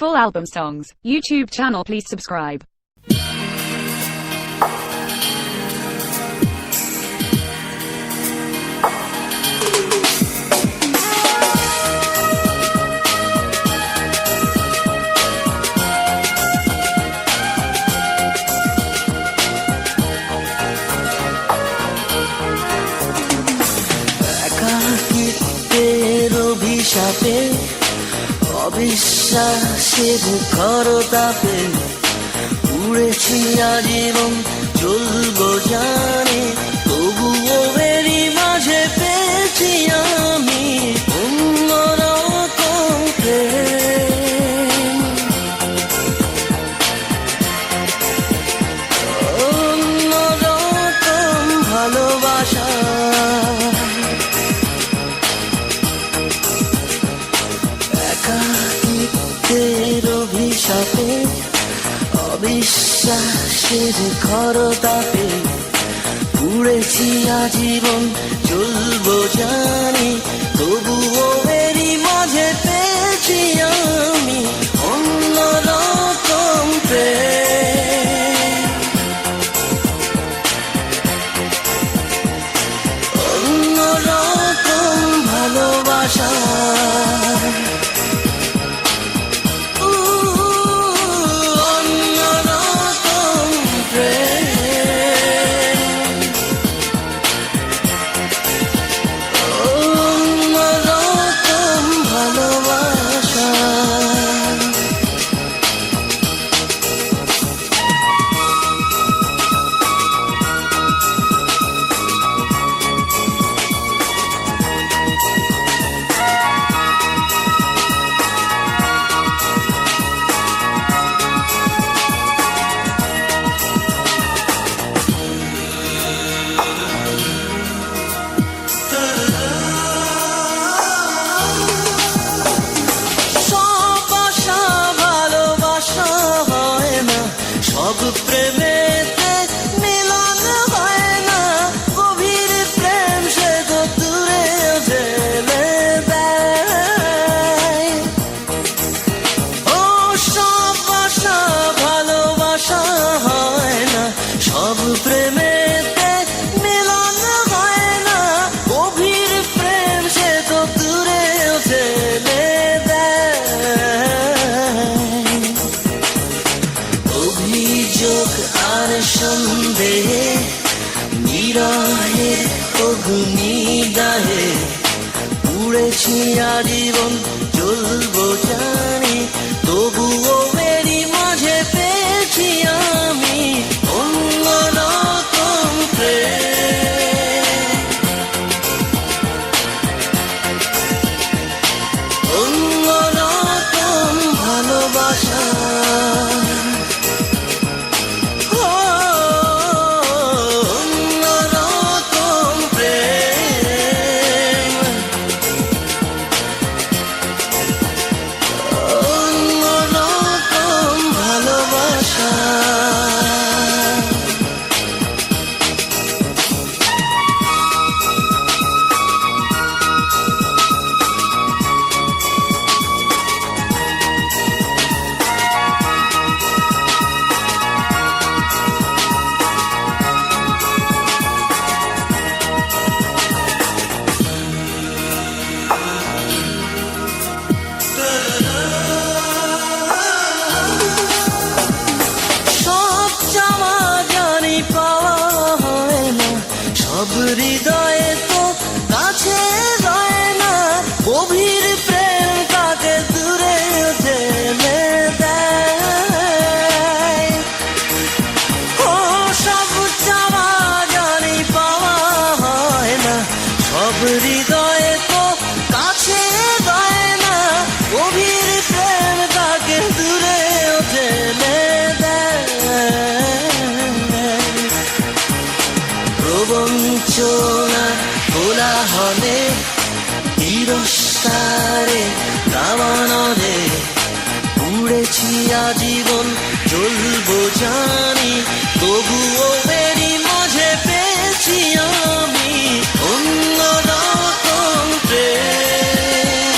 full album songs, YouTube channel, please subscribe. অভিশাপে অবিশ্বাসের খরতাপে উড়েছি আজীবন চলবো জানে, তবুও এরই মাঝে পেয়েছি আমি অন্যরকম প্রেম, অন্যরকম ভালোবাসা। একাকিত্বের অভিশাপে অবিশ্বাসের খরতাপে উড়েছি আজীবন চলবো জানি, তবুও এরই মাঝে পেয়েছি আমি অন্যরকম প্রেম, অন্যরকম ভালোবাসা। সব প্রেমেতে মিলন হয় না, গভীর প্রেম সে তো দূরে জেলে দেয়। ও সব আশা ভালোবাসা হয় না, সব প্রেমেতে মিলন হয় না, গভীর প্রেম সে তো দূরে জেলে দেয়। অভিযোগ আর সন্দেহে নিরহের অগ্নিদাহে উড়েছি আজীবন চলবো জানি, তবুও এরই মাঝে পেয়েছি আমি অন্যরকম প্রেম, অন্যরকম ভালোবাসা। সব হৃদয়ে তো কাছে রয় না, গভীর প্রেম তাকে দূরে ঠেলে দেয়। ও সব চাওয়া জানি পাওয়া হয় না, সব হৃদয়ে তো কাছে রয় না, গভীর প্রেম তাকে দূরে ঠেলে দেয়। প্রবঞ্চনা কোলাহলে তিরস্কারে দাবানলে উড়েছি আজীবন চলবো জানি, তবুও এরই মাঝে পেয়েছি আমি অন্যরকম প্রেম,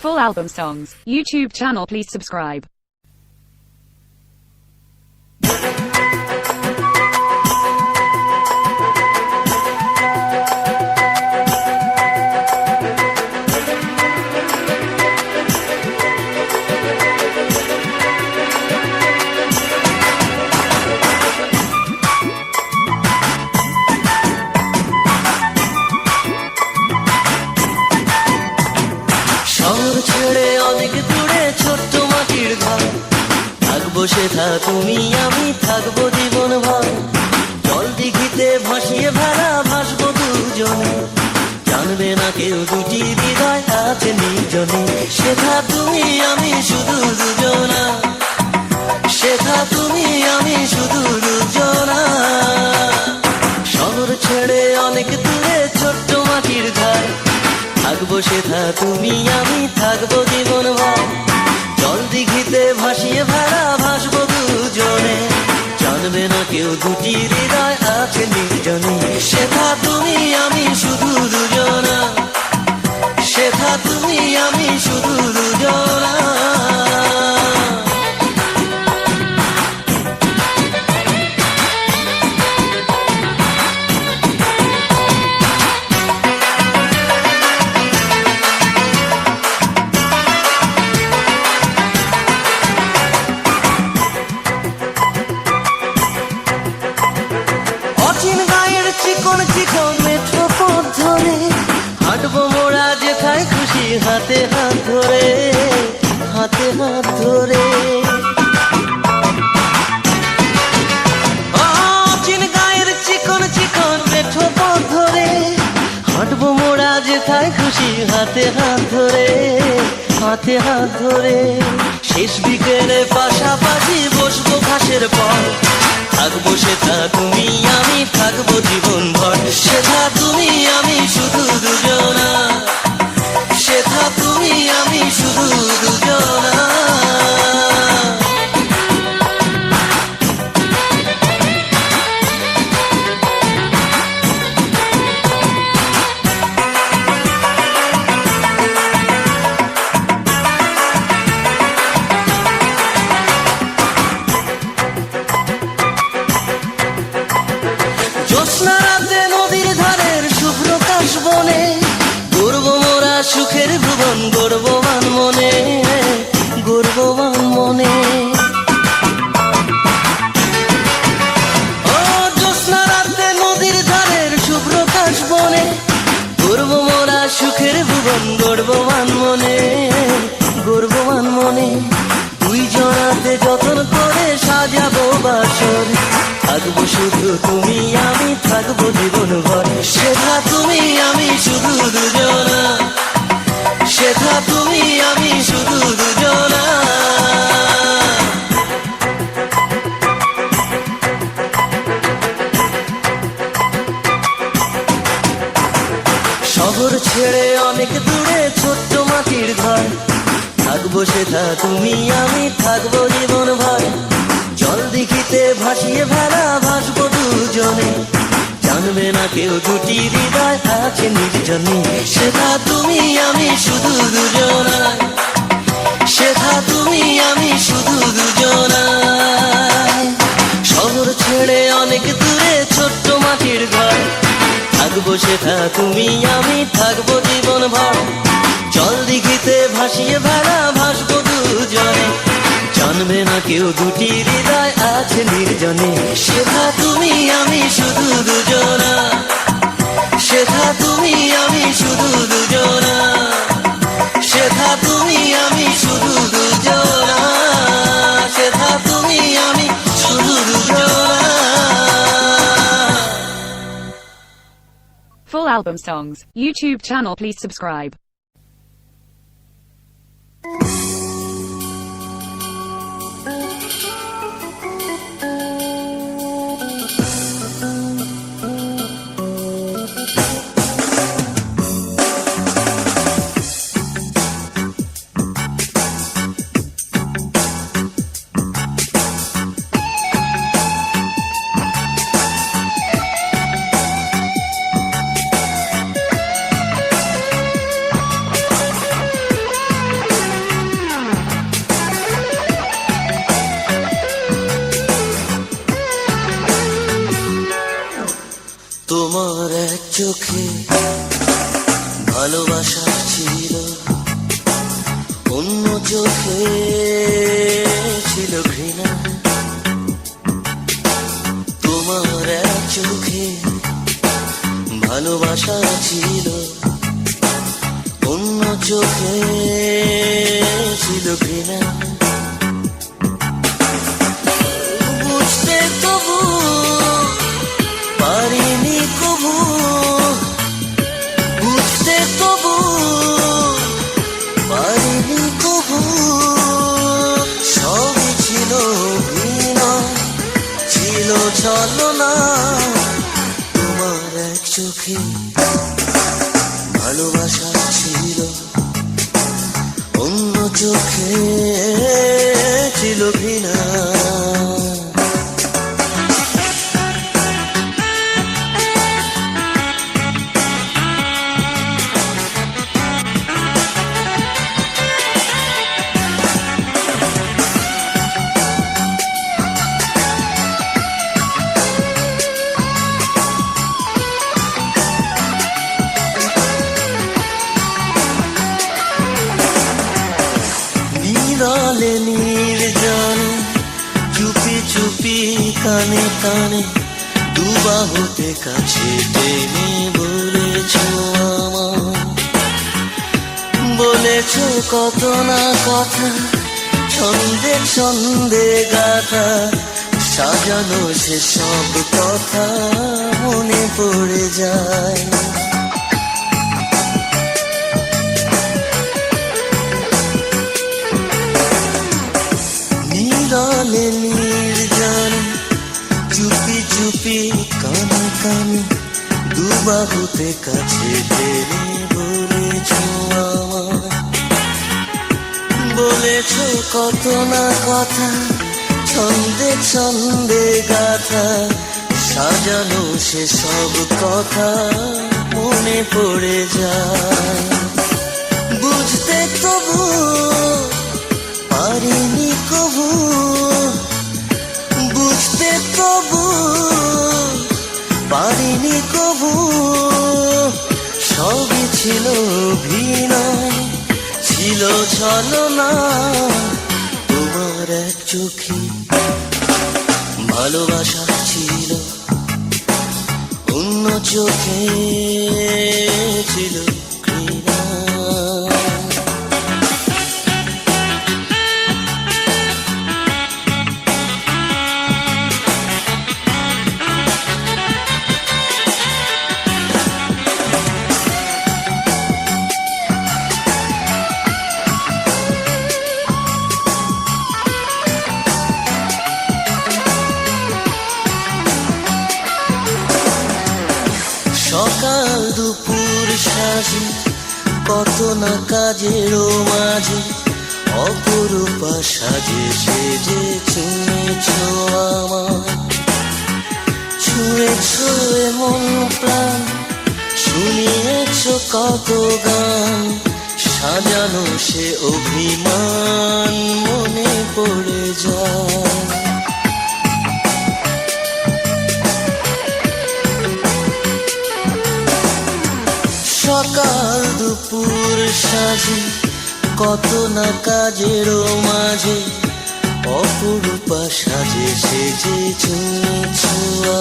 Full album songs. YouTube channel, please subscribe. শহর ছেড়ে অনেক দূরে ছোট্ট মাটির ঘর, থাকবো সেথা তুমি আমি, থাকবো জীবন ভর। জল দিঘিতে ভাসিয়ে ভেড়া ভাসবো দুজনে, জানবে না কেউ দুটি হৃদয় আছে নির্জনে। সেথা তুমি আমি শুধু দুজনা, সেথা তুমি আমি শুধু দুজনা। শহর ছেড়ে অনেক দূরে ছোট্ট মাটির ঘর, থাকবো সেথা তুমি আমি, থাকবো জীবন ভর। জল দিঘিতে ভাসিয়ে ভেড়া ভাসবো দুজনে, জানবে না কেউ দুটি হৃদয় আছে নির্জনে। সেথা তুমি আমি শুধু দুজনা, সেথা তুমি আমি শুধু দুজনা। অচিন গায়ের চিকন চিকন মেঠো পথ ধরে, হাঁটবো মোরা যেথায় খুশি হাতে হাত ধরে, হাতে হাত ধরে। অচিন গায়ের চিকন চিকন মেঠো পথ ধরে, হাঁটবো মোরা যেথায় খুশি হাতে হাত ধরে, হাতে হাত ধরে। শেষ বিকেলে পাশাপাশি বসবো ঘাসের পর, থাকবো সেথা তুমি আমি, থাকবো জীবন ভর। সেথা তুমি আমি শুধু দুজনা, সেথা তুমি আমি শুধু দুজনা। জ্যোৎস্না রাতে নদীর ধারের শুভ্র কাশ বনে, গড়বো মোরা সুখের ভুবন, গর্ববান মনে, গর্ববান মনে। ও জ্যোৎস্না রাতে নদীর ধারের শুভ্র কাশ বনে, গড়বো মোরা সুখের ভুবন, গর্ববান মনে, গর্ববান মনে। দুই জনাতে যতন করে সাজাবো বাসর, থাকবো শুধু তুমি আমি, থাকবো জীবন ভর। সেথা তুমি আমি শুধু দুজনা, সেথা তুমি আমি শুধু দুজনা। শহর ছেড়ে অনেক দূরে ছোট্ট মাটির ঘর, থাকবো সেথা তুমি আমি, থাকবো জীবন ভর। জল দিঘিতে ভাসিয়ে ভেড়া ভাসবো দুজনে, জানবে না কেউ দুটি হৃদয় আছে নির্জনে। সেথা তুমি আমি শুধু দুজনা, সেথা তুমি আমি শুধু দুজনা। শহর ছেড়ে অনেক দূরে ছোট্ট মাটির ঘর, থাকবো সেথা তুমি আমি, থাকবো জীবন ভর। জল দিঘিতে ভাসিয়ে ভেড়া ভাসবো দুজনে, জানবে না কেউ দুটি হৃদয় আছে নির্জনে। সেথা তুমি আমি শুধু দুজনা, সেথা তুমি আমি শুধু দুজনা, সেথা তুমি আমি শুধু দুজনা, সেথা তুমি আমি শুধু দুজনা। Full album songs. YouTube channel, please subscribe. ভালোবাসা ছিল অন্য চোখে, ছিল ঘৃণা তোমার এক চোখে। ভালোবাসা ছিল অন্য চোখে, ছিল ঘৃণা। বুঝতে তবু পারিনি কবু, বুঝতে তবু পারিনি কবু। সবই ছিল ভিন্ন, ছিল ছলনা তোমার এক চোখে। ভালোবাসা ছিল অন্য চোখে, ছিল ঘৃণা। নিরালে নির্জনে চুপি চুপি কানে কানে দুবাহুতে কাছে টেনে বলেছ আমায়, বলেছ কত না কথা, ছন্দে ছন্দে গাথা সাজানো সে সব কথা মনে পড়ে যায়। নিরালে নির্জনে চুপি চুপি কানে কানে দুবাহুতে কাছে টেনে বলেছ আমায়, বলেছ কত না কথা, ছন্দে ছন্দে গাথা সাজানো সে সব কথা মনে পড়ে যায়। বুঝতে তবু পারিনি কবু, বুঝতে তবু পারিনি কবু। সবই ছিল ভিনয়, ছিল ছলনা তোমার এক চোখে। ভালোবাসা ছিল অন্য চোখে, ছিল ঘৃণা। সকাল দুপুর সাজে কত না কাজের মাঝে অপরূপা সাজে সেজে ছুঁয়েছ আমায়, ছুঁয়েছ এমন প্রাণ, শুনিয়েছ কত গান সাজানো সে অভিমান মনে পড়ে যায়। সকাল দুপুর সাজে কত না কাজের মাঝে অপরূপা সাজে সেজে ছুঁয়েছ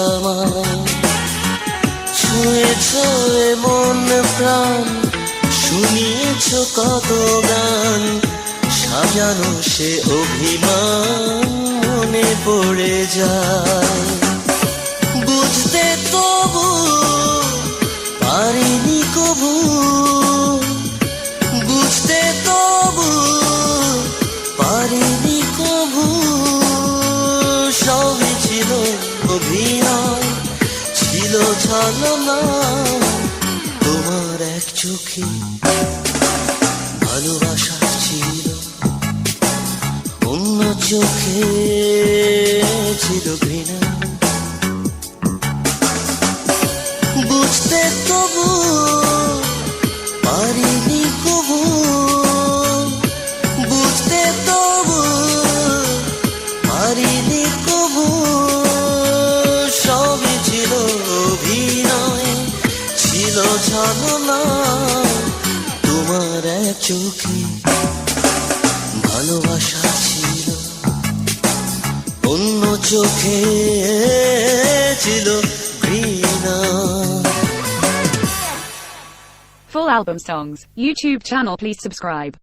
আমায়, ছুঁয়েছ এমন প্রাণ, শুনিয়েছ কত গান সাজানো সে অভিমান মনে পড়ে যায়। বুঝতে তবু পারিনি কবু, বুঝতে তবু পারিনি কবু। সবই ছিল অভিনয়, ছিল ছলনা তোমার এক চোখে। ভালোবাসা ছিল অন্য চোখে, ছিল ঘৃণা। বুঝতে তবু পারিনি কবু, বুঝতে তবু পারিনি কবু। সবই ছিল অভিনয়, ছিল ছলনা এক চোখে ভালোবাসা ছিল, অন্য চোখে ছিল ঘৃণা। Full album songs. YouTube channel, please subscribe.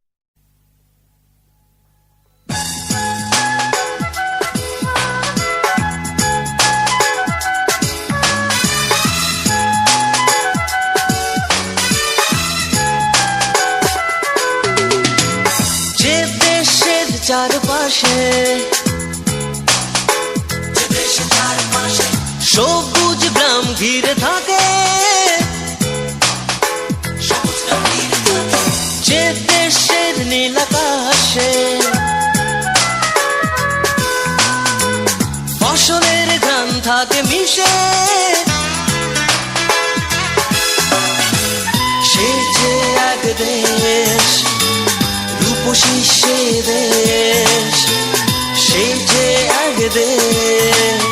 যে দেশের চারপাশে সবুজ গ্রাম ঘিরে থাকে, যে দেশের নীল আকাশে ফসলের গান থাকে মিশে, সে যে এক দেশ রূপসী সে দেশ, সে যে এক দেশ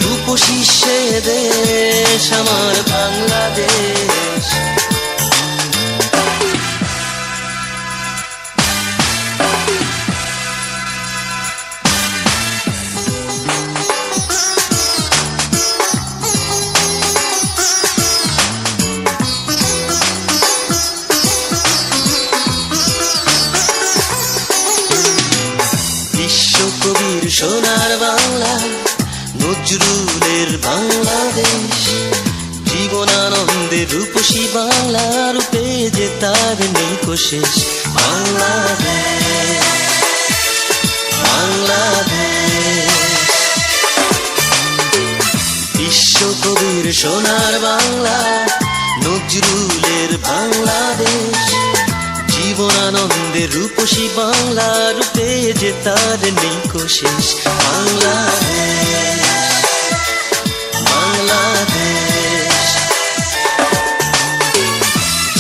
রূপসী সে দেশ আমার বাংলাদেশ। বিশ্বকবির সোনার বাংলা, নজরুলের বাংলাদেশ, জীবনানন্দের রূপসী বাংলা, রূপে যে তার নেই কোশেষ। বাংলাদেশ, বাংলাদেশ, বিশ্বকবির সোনার বাংলা, নজরুলের বাংলাদেশ, জীবনানন্দের রূপসী বাংলা, রূপে যে তার নেই কোশেষ। বাংলাদেশ, বাংলাদেশ,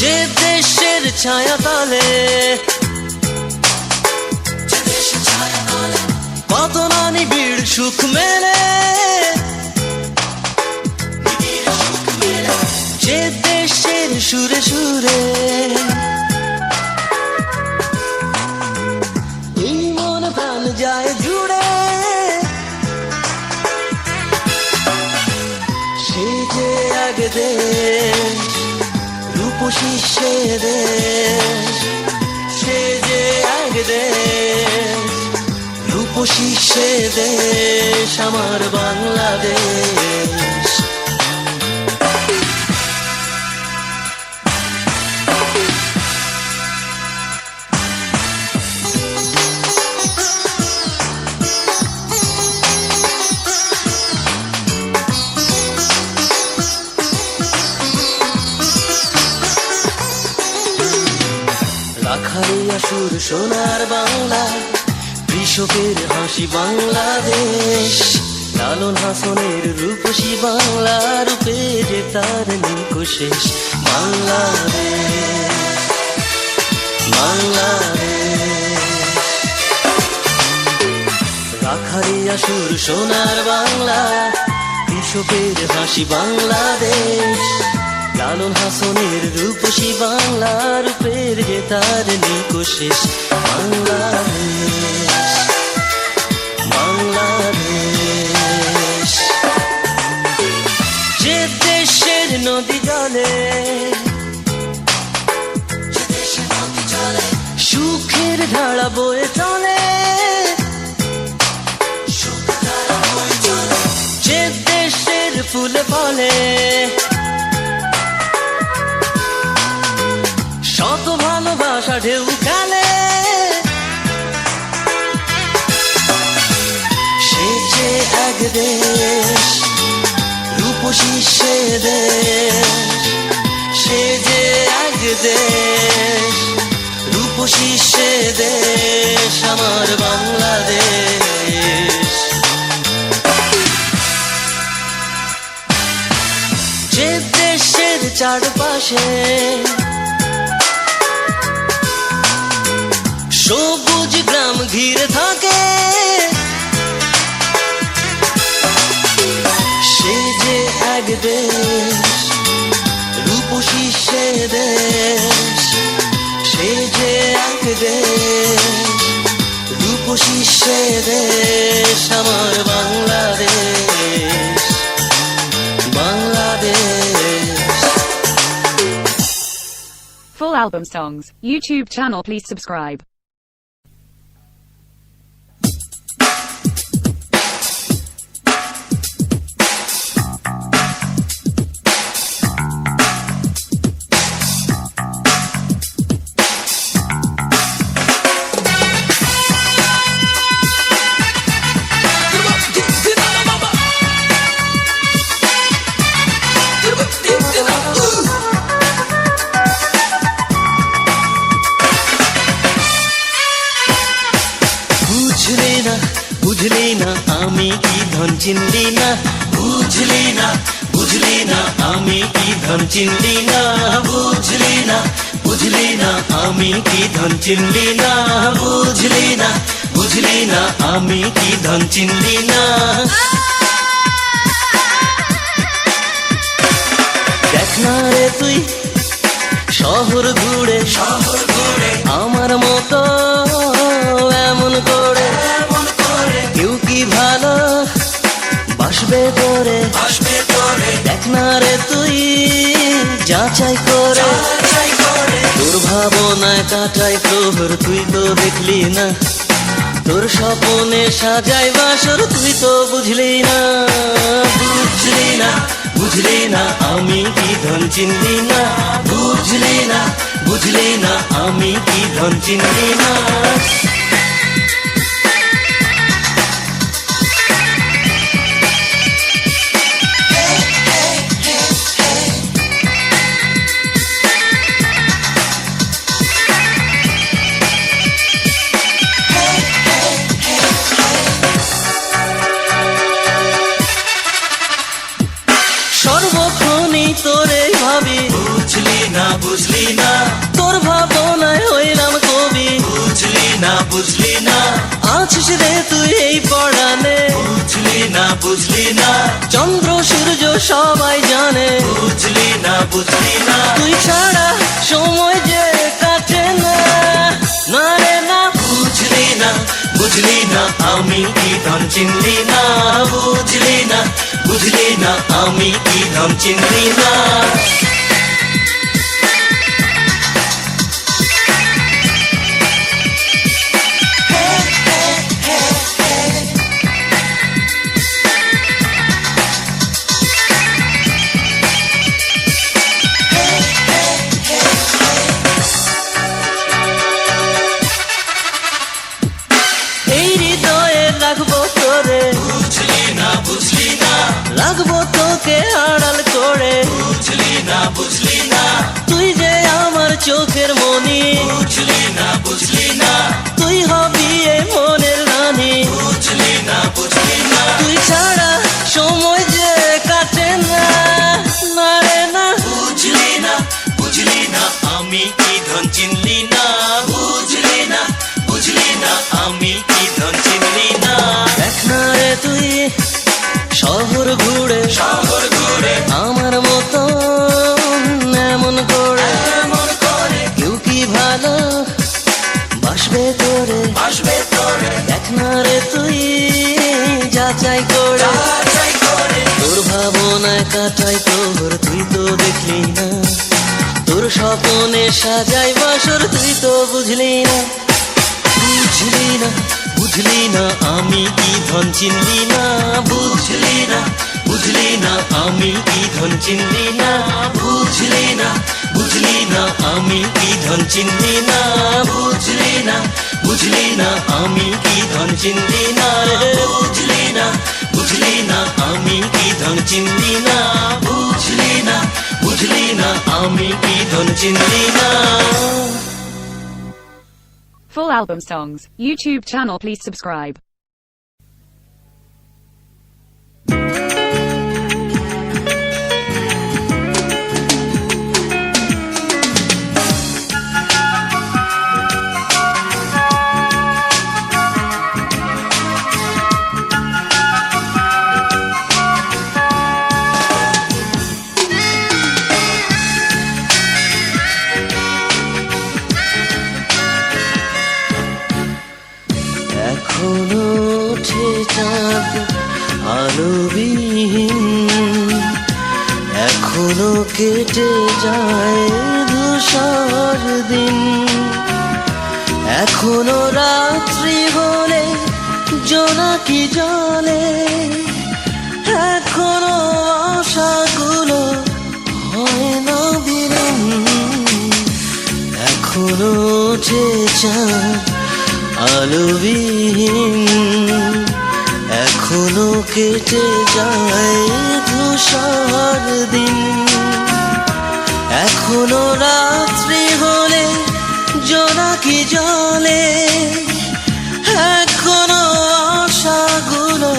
যে দেশের ছায়া তলে কত না নিবিড় সুখ মেলে, যে দেশের সুরে সুরে এই মন প্রাণ যায় জুড়ে, সে যে এক দেশ রূপসী সে দেশ, সে যে এক দেশ রূপসী সে দেশ আমার বাংলাদেশ। রাখালিয়া সুর সোনার বাংলা, কৃষকের হাসি বাংলাদেশ, লালন হাসনের রূপসী বাংলা, রূপে যে তার নেই কোশেষ। বাংলাদেশ, বাংলাদেশ, রাখালিয়া সুর সোনার বাংলা, কৃষকের হাসি বাংলাদেশ, লালন হাসনের রূপসী বাংলা, রূপের যে তার নেই কোশেষ। বাংলাদেশ, বাংলাদেশ, যে দেশের নদী জলে সুখের ধারা বয়ে চলে, যে দেশের ফুলে ফলে শত ভালোবাসা ঢেউ খেলে, সে যে এক দেশ রূপসী সে দেশ, সে যে এক দেশ রূপসী সে দেশ আমার বাংলাদেশ। যে দেশের চারপাশে সবুজ গ্রাম ঘিরে থাকে, সে যে এক দেশ রূপসী সে দেশ, সে album songs. YouTube channel, please subscribe. বুঝলি না আমি কি ধন চিনলি না বুঝলি না আমি কি ধন চিনলি না বুঝলি না আমি কি ধন চিনলি না বুঝলি না আমি কি ধন চিনলি না দেখ না রে তুই শহর ঘুরে আমার মতো এমন করে কেউ কি ভালো বাসবে করে দেখ না রে তুই যাচাই করে তোর ভাবনায় কাটাই প্রহর তুই তো দেখলি না তোর স্বপনে সাজাই বাসর তুই তো বুঝলি না আমি কি ধন চিনলি না বুঝলি না আমি কি ধন চিনলি না সর্বক্ষণই তোরে ভাবি বুঝলি না তোর ভাবনায় হইলাম কবি বুঝলি না আছিস রে তুই এই পড়ানে বুঝলি না চন্দ্র সূর্য সবাই জানে বুঝলি না তুই ছাড়া সময় যে কাটে না না রে না বুঝলি না আমি কি ধন চিনলি না বুঝলি না আমি কি ধন চিনলি না এই হৃদয়ে রাখবো তোরে রাখবো তোকে আড়াল করে তুই যে আমার চোখের মনি তুই হবি এ মনের রানী তুই ছাড়া সময় যে কাটে না না রে না বুঝলি না আমি কি ধন চিনলি না বুঝলি না আমি কি ধন চিনলি না দেখ না রে তুই শহর ঘুরে আমার মতো এমন করে কেউ কি ভালো বাসবে করে দেখ না রে তুই যাচাই করে তোর ভাবনায় কাটাই প্রহর তুই তো দেখলি না তোর স্বপনে সাজাই বাসর তুই তো বুঝলি না আমি কি ধন চিনলি না বুঝলি না আমি কি ধন চিনলি না বুঝলি না আমি কি ধন চিনলি না বুঝলি না আমি কি ধন চিনলি না বুঝলি না আমি কি ধন চিনলি না বুঝলি না আমি কি ধন চিনলি না Full album songs. YouTube channel, please subscribe. এখনো ওঠে চাঁদ আলোবিহীন এখনো কেটে যায় ধূসর দিন। এখনো রাত্রি হলে জোনাকি জলে, এখনো আশাগুলো হয় না বিলীন। এখনো ওঠে চাঁদ আলোবিহীন, এখনো কেটে যায় ধূসর দিন। এখনো রাত্রি হলে জোনাকি জলে, এখনো আশাগুলো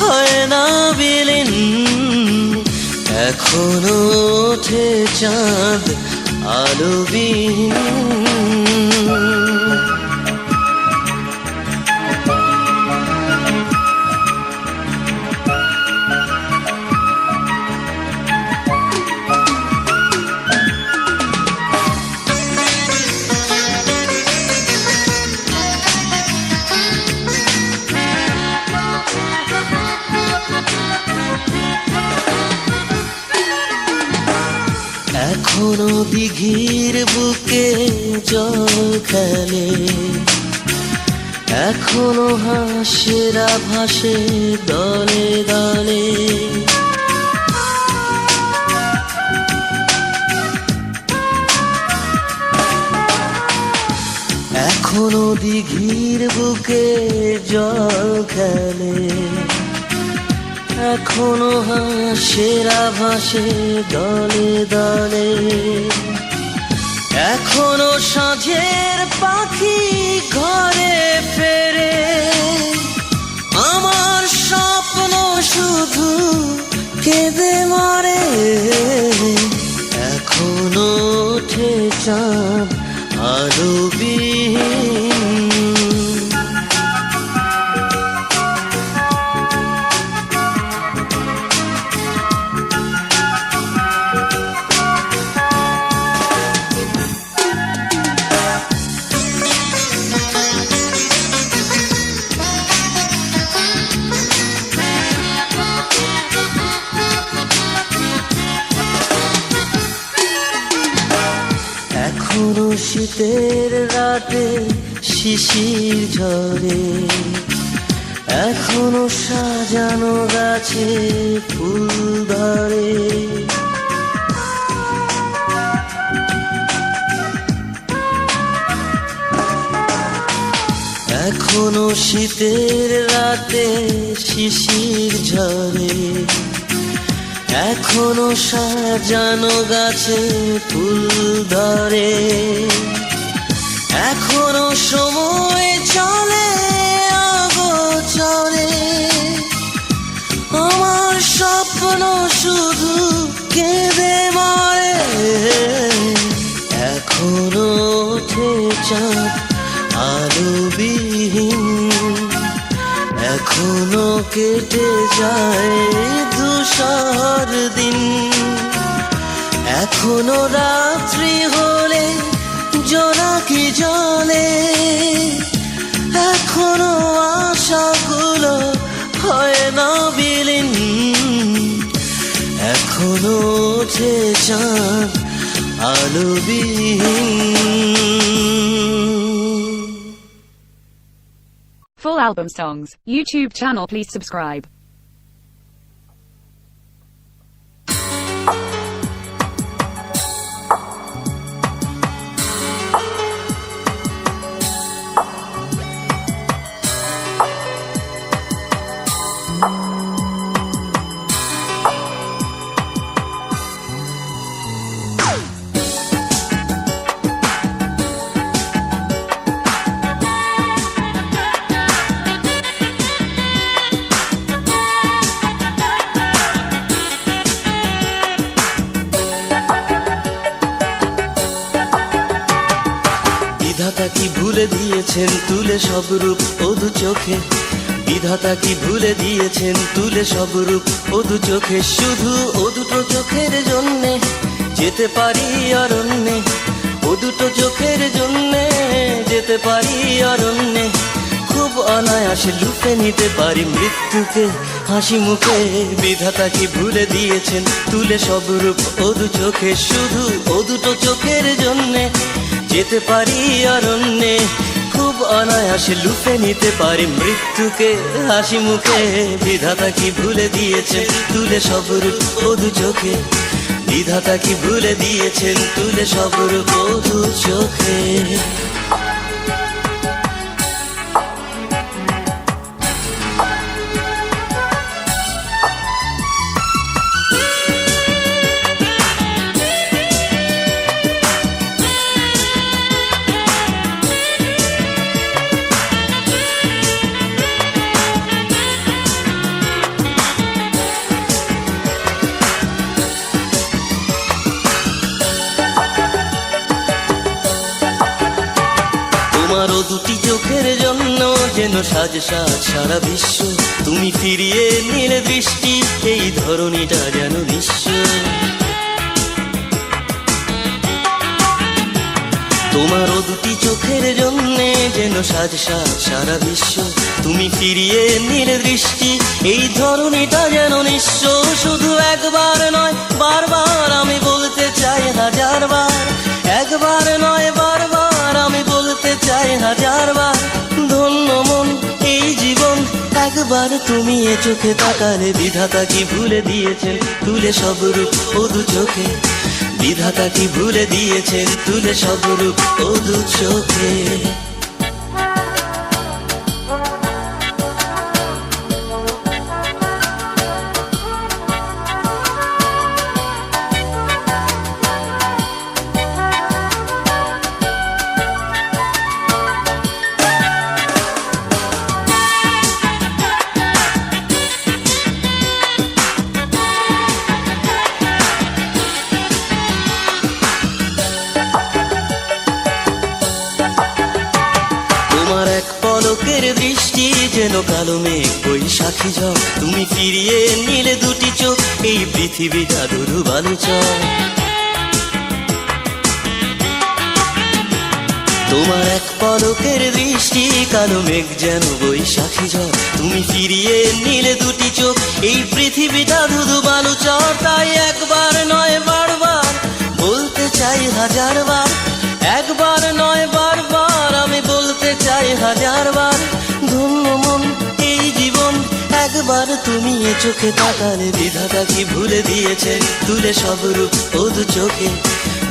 হয় না বিলীন। এখনো ওঠে চাঁদ আলোবিহীন। এখনো দিঘির বুকে জল খেলে, এখনো হাঁসেরা ভাসে দলে দলে। এখনো দিঘির বুকে জল খেলে, এখনো হাঁসেরা ভাসে দলে দলে। এখনো সাঁঝের পাখি ঘরে ফেরে, আমার স্বপ্ন শুধু কেঁদে মরে। এখনো ওঠে চাঁদ আলোবিহীন। এখনো শীতের রাতে শিশির ঝরে, এখনো সাজানো গাছে ফুল ধরে। এখনো শীতের রাতে শিশির ঝরে, এখনো সাজানো গাছে ফুল ধরে। এখনো সময় চলে অগোচরে, আমার স্বপ্ন শুধু কেঁদে মরে। এখনো ওঠে চাঁদ আলোবিহীন, এখনো কেটে যায় ধূসর দিন। এখনো রাত্রি হলে জোনাকি জলে, এখনো আশাগুলো হয় না বিলীন। এখনো ওঠে চাঁদ আলোবিহীন। Full album songs, YouTube channel, please subscribe. বিধাতা কি ভুলে দিয়েছেন তুলে সব রূপ ওদু চোখে, বিধাতা কি ভুলে দিয়েছেন তুলে সব রূপ ওদু চোখে। শুধু ও দুটো চোখের জন্যে যেতে পারি অরণ্যে, ও দুটো চোখের জন্যে যেতে পারি অরণ্যে। খুব অনায়াসে লুফে নিতে পারি মৃত্যুকে হাসি মুখে বিধাতা কি ভুলে দিয়েছেন তুলে সব রূপ ও দু চোখে, শুধু ও দুটো চোখের জন্যে যেতে পারি অরণ্যে, খুব অনায়াসে লুফে নিতে পারি মৃত্যুকে। হাসি মুখে বিধাতা কি ভুলে দিয়েছেন তুলে সব রূপ ও দু চোখে, বিধাতা কি ভুলে দিয়েছেন তুলে সব রূপ ও দু চোখে। তোমারও দুটি চোখের জন্য যেন সাজ সাজ সারা বিশ্ব, তুমি ফিরিয়ে নিলে দৃষ্টি এই ধরণীটা যেন নিঃস্ব। তোমারও দুটি চোখের জন্য যেন সাজ সাজ সারা বিশ্ব, তুমি ফিরিয়ে নিলে দৃষ্টি এই ধরণীটা যেন নিঃস্ব। শুধু একবার নয় বারবার আমি বলতে চাই হাজারবার, একবার নয় বারবার আমি বলতে চাই হাজারবার, ধন্য মন এই জীবন একবার তুমি এ চোখে তাকালে। বিধাতা কি ভুলে দিয়েছেন তুলে সব রূপ ও দু চোখে, বিধাতা কি ভুলে দিয়েছেন তুলে সব রূপ ও দু চোখে। তোমার এক পলকের দৃষ্টি যেন কালো মেঘ বৈশাখী ঝড়, তুমি ফিরিয়ে নিলে দুটি চোখ এই পৃথিবীটা ধুধু বালুচর। তোমার এক পলকের দৃষ্টি কালো মেঘ যেন বৈশাখী ঝড়, তুমি ফিরিয়ে নিলে দুটি চোখ এই পৃথিবীটা ধুধু বালুচর। তাই একবার নয় বারবার বলতে চাই হাজারবার, একবার নয় বারবার আমি বলতে চাই হাজারবার, ধন্য মন এই জীবন একবার তুমি এ চোখে তাকালে। বিধাতা কি ভুলে দিয়েছেন তুলে সব রূপ ও দু চোখে,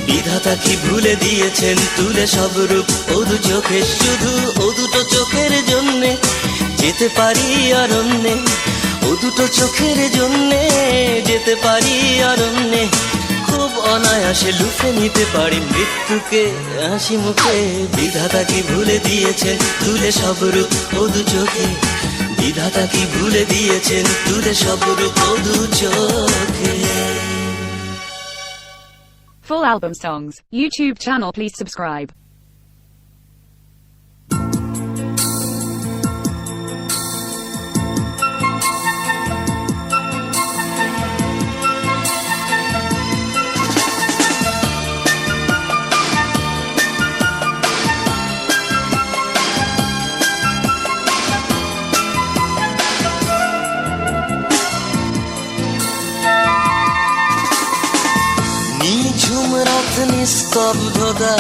বিধাতা কি ভুলে দিয়েছেন তুলে সব রূপ ও দু চোখে, শুধু ও দুটো চোখের জন্যে যেতে পারি অরণ্যে, ও দুটো চোখের জন্যে যেতে পারি অরণ্যে, খুব অনায়াসে লুফে নিতে পারি মৃত্যুকে। হাসি মুখে বিধাতা কি ভুলে দিয়েছেন তুলে সব রূপ ও দু চোখে, বিধাতা কি ভুলে দিয়েছেন তুলে সব রূপ ও দু চোখে। Full album songs, YouTube channel, please subscribe. নিঝুম রাত নিস্তব্ধতা,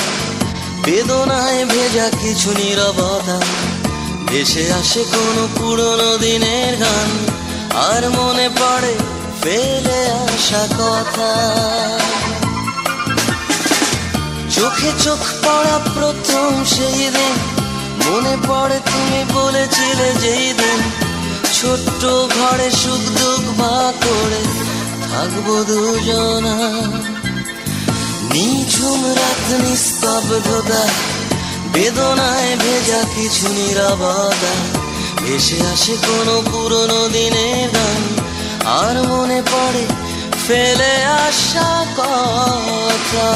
বেদনায় ভেজা কিছু নীরবতা, ভেসে আসে কোনো পুরনো দিনের গান, আর মনে পড়ে ফেলে আসা কথা। চোখে চোখ পড়া প্রথম সেই দিন, মনে পড়ে তুমি বলেছিলে যেই দিন, ছোট্ট ঘরে সুখ দুঃখ ভাগ করে থাকবো দুজনা। নিঝুম রাত নিস্তব্ধতা, বেদনায় ভেজা কিছু নীরবতা, ভেসে আসে কোনো পুরনো দিনের গান, আর মনে পড়ে ফেলে আসা কথা।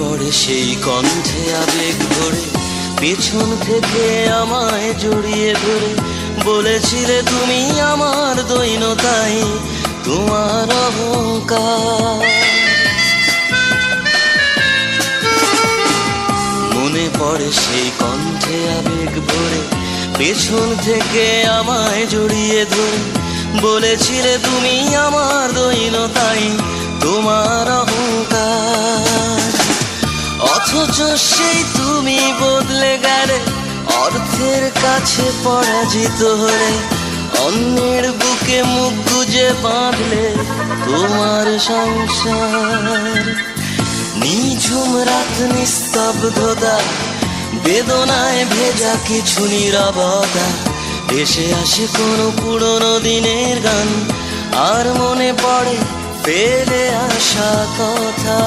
পড়ে সেই কণ্ঠে আবেগ ভরে, পেছন থেকে আমায় জড়িয়ে ধরে বলেছিলে তুমি আমার দৈনতাই তোমার অহংকার। মনে পড়ে সেই কণ্ঠে আবেগ ভরে, পেছন থেকে আমায় জড়িয়ে ধরে বলেছিলে তুমি আমার দৈনতাই তোমার অহংকার। অথচ সেই তুমি বদলে গেলে, অর্থের কাছে পরাজিত হলে, অন্যের বুকে মুখ গুজে বাঁধলে তোমার সংসার। নিঝুম রাত নিস্তব্ধতা, বেদনায় ভেজা কিছু নীরবতা, ভেসে আসে কোনো পুরনো দিনের গান, আর মনে পড়ে ফেলে আসা কথা।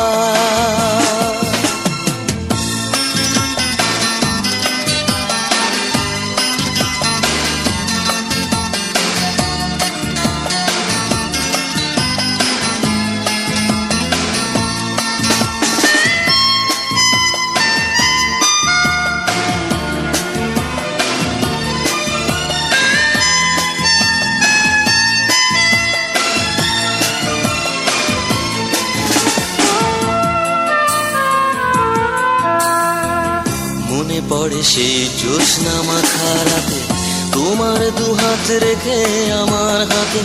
মনে পড়ে সেই জ্যোৎস্না মাখা রাতে, তোমার দুহাত রেখে আমার হাতে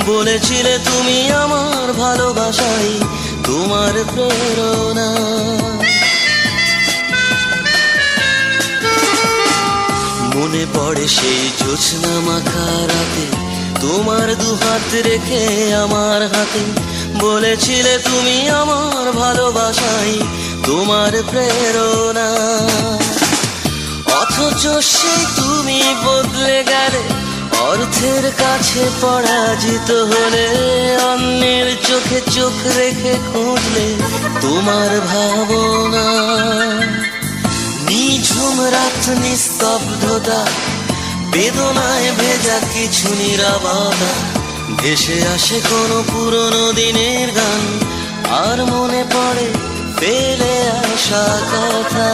বলেছিলে তুমি আমার ভালোবাসাই তোমার প্রেরণা। মনে পড়ে সেই জ্যোৎস্না মাখা রাতে, তোমার দুহাত রেখে আমার হাতে বলেছিলে তুমি আমার ভালোবাসাই তোমার প্রেরণা। অথচ সেই তুমি বদলে গেলে, অর্থের কাছে পরাজিত হলে, অন্যের চোখে চোখ রেখে খুঁজলে তোমার ভাবনা। নিঝুম রাত নিস্তব্ধতা, বেদনায় ভেজা কিছু নীরবতা, ভেসে আসে কোনো পুরনো দিনের গান, আর মনে পড়ে ফেলে আসা কথা।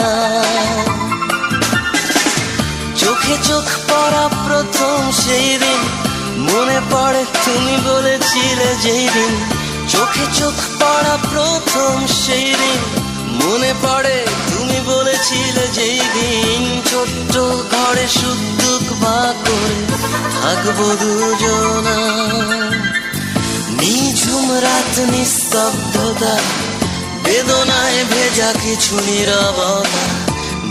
চোখে চোখ পড়া প্রথম সেই দিন, মনে পড়ে তুমি বলেছিলে যেই দিন। চোখে চোখ পড়া প্রথম সেই দিন, মনে পড়ে তুমি বলেছিলে যেই দিন। ছোট্ট ঘরে সুখ দুঃখ ভাগ করে থাকবো দুজনা। নিঝুম রাত নিস্তব্ধতা, বেদনায় ভেজা কিছু নীরবতা,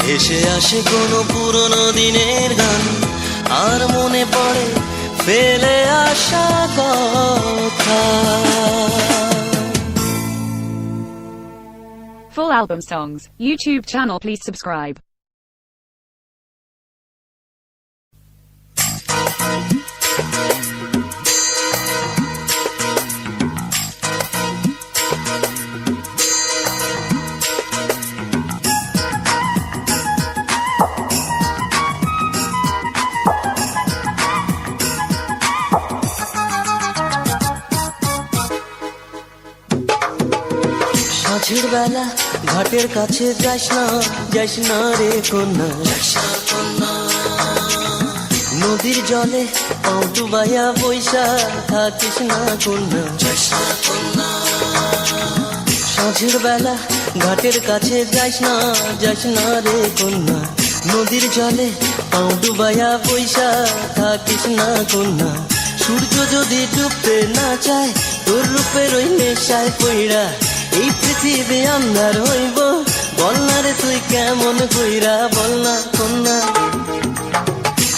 ভেসে আসে কোনো পুরনো দিনের গান, আর মনে পড়ে ফেলে আসা কথা। Full album songs, YouTube channel, please subscribe. মাঝের বেলা ঘাটের কাছে যাস না রে কন্যা। নদীর জলে পাও ডুবাইয়া বৈশা থাকিস না কন্যা। সাঁঝের বেলা ঘাটের কাছে যাস না রে কন্যা। নদীর জলে পাও ডুবাইয়া বৈশা থাকিস না কন্যা। সূর্য যদি ডুবতে না চায়, তোর রূপের ওই নেশায় পইড়া এই পৃথিবী আন্ধার হইব। বল না রে তুই কেমন কইরা, বল না কন্যা।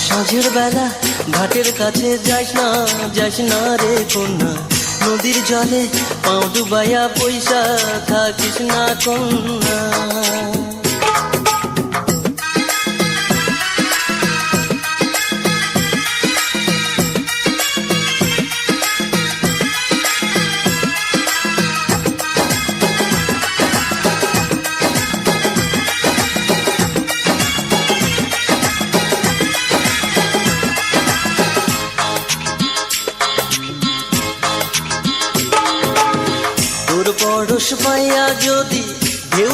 সাঁঝের বেলা ঘাটের কাছে যাস না রে কন্যা। নদীর জলে পাও ডুবাইয়া পয়সা থাকিস না কন্যা। পরশ পাইয়া যদি ঢেউ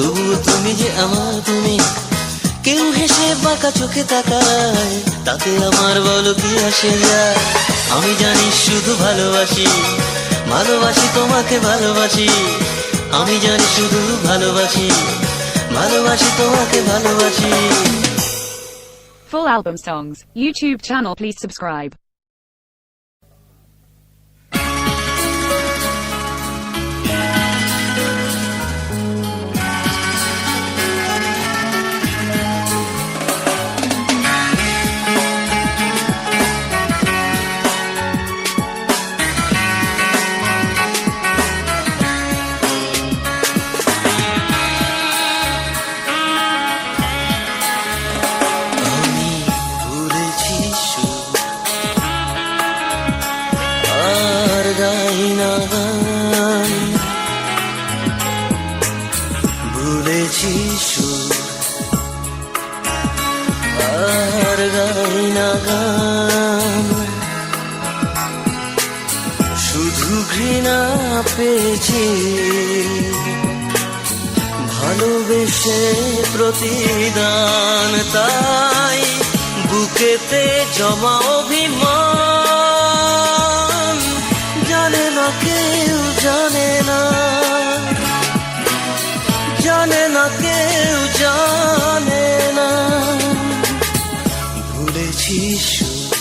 তবুও তুমি যে আমার তুমি। কেউ হেসে বাঁকা চোখে তাকায়, তাতে আমার বলো কি আসে যায়। আমি জানি শুধু ভালোবাসি, ভালোবাসি তোমাকে ভালোবাসি। আমি জানি শুধু ভালোবাসি, ভালোবাসি তোমাকে ভালোবাসি। Full album songs, YouTube channel, please subscribe. আমি ভুলেছি সুর, আর গাই না গান। ভুলেছি সুর, আর গাই না গান। শুধু ঘৃণা পেয়েছি, ভালোবেসে প্রতিদান। তাই বুকেতে জমা অভিমান। জানে না কেউ, জানে না, জানে না কেউ, জানে না। ভুলেছি সুর,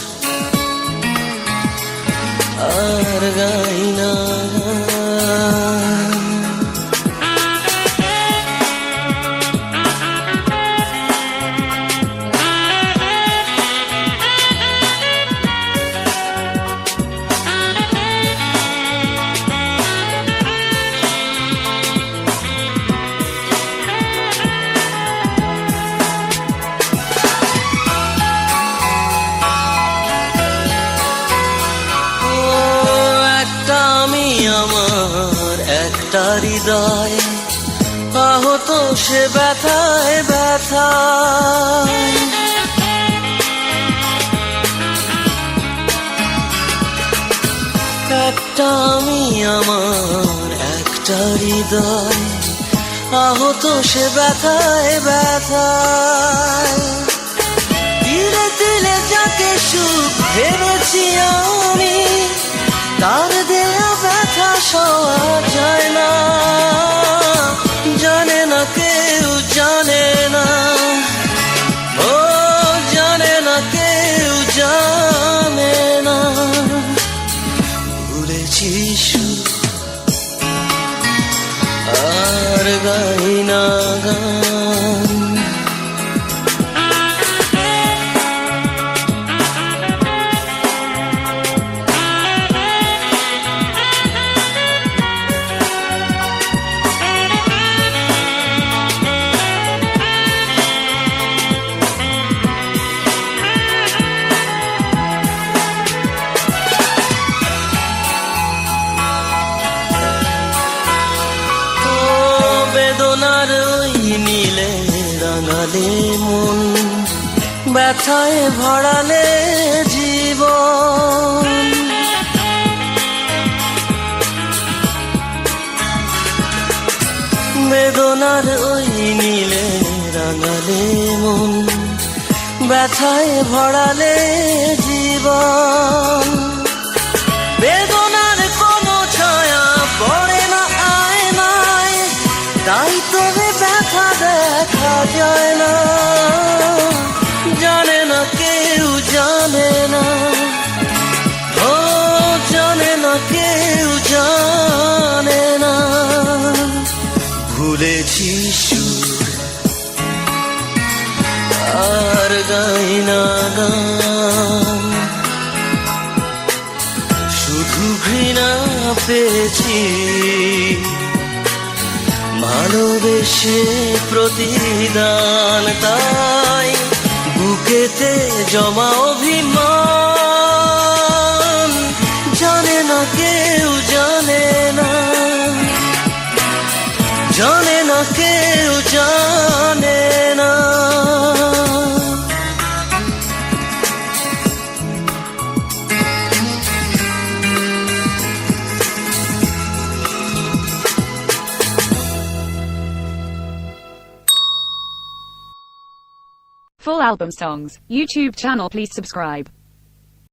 আর গাই না গান। আমার একটা হৃদয় আহত, সে ব্যথায় ব্যথায়। একটা আমি, আমার একটা হৃদয় আহত, সে ব্যথায় ব্যথায়। তিলে তিলে যাকে সুখ ভেবেছি আমি, তার দেয়া ব্যথা সওয়া যায় না। জানে না কেউ, জানে না, ও জানে না কেউ, জানে না। ভুলেছি সুর, আর গাই না গান। বেদনার ওই নীলে রাঙালে মন, ব্যথায় ভরালে জীবন। বেদনার ওই নীলে রাঙালে মন, ব্যথায় ভরালে জীবন। বেদনার কোনো ছায়া পড়ে না আয়নায়, তাই তবে ব্যথা দেখা যায় না। জানে না কেউ, জানে না, ও জানে না কেউ, জানে না। ভুলেছি সুর, আর গাই না গান। শুধু ঘৃণা পেয়েছি, ভালোবেসে প্রতিদান। তাই বুকেতে জমা অভিমান। জানে না কেউ, জানে না, জানে না কেউ, জানে না। Full album songs. YouTube channel, please subscribe.